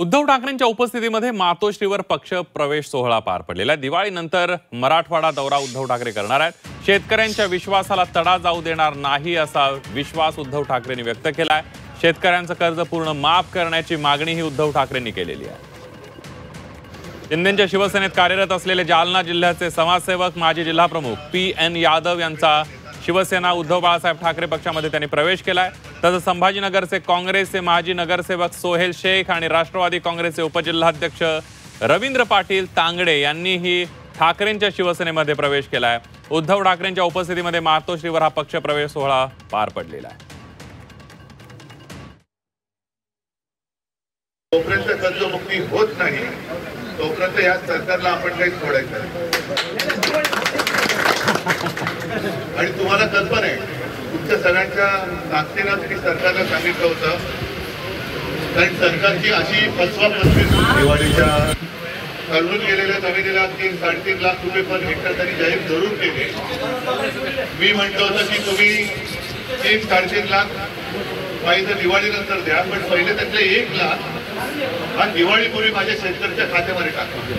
उद्धव ठाकरेंच्या उपस्थितीमध्ये मातोश्रीवर पक्ष प्रवेश सोहळा पार पडलेला आहे। दिवाळीनंतर मराठवाडा दौरा उद्धव ठाकरे करणार आहेत। शेतकऱ्यांच्या विश्वासाला तडा जाऊ देणार नाही असा विश्वास उद्धव ठाकरेंनी व्यक्त केला आहे। शेतकऱ्यांचं कर्ज पूर्ण माफ करण्याची मागणीही उद्धव ठाकरेंनी केलेली आहे। शिंदेंच्या शिवसेनेत कार्यरत असलेले जालना जिल्ह्याचे समाजसेवक माजी जिल्हाप्रमुख PN यादव यांचा शिवसेना उद्धव बाळासाहेब ठाकरे पक्षामध्ये त्यांनी प्रवेश केलाय। तसंच संभाजीनगरचे काँग्रेसचे माजी नगरसेवक सोहेल शेख आणि राष्ट्रवादी काँग्रेसचे उपजिल्हाध्यक्ष रवींद्र पाटील तांगडे यांनीही ठाकरेंच्या शिवसेनेमध्ये प्रवेश केलाय। उद्धव ठाकरेंच्या उपस्थितीमध्ये मातोश्रीवर हा पक्ष प्रवेश सोहळा पार पडलेला आहे। तोपर्यंत कर्जमुक्ती होत नाही तोपर्यंत या सरकारला आपण काही सोडायचं आणि तुम्हाला कल्पना आहे तुमच्या सगळ्यांच्या ताकदीनं मी सरकारला सांगितलं होतं, कारण सरकारची अशी फसवाफसवी दिवाळीच्या करून गेलेल्या जमिनीला 3-3.5 लाख रुपये पर हेक्टर तरी जाहीर जरूर केले। मी म्हटलं होतं की तुम्ही 3-3.5 लाख पाहिजे दिवाळीनंतर द्या, पण पहिले त्यातले 1 लाख हा दिवाळीपूर्वी माझ्या शेतकऱ्याच्या खात्यामध्ये टाका।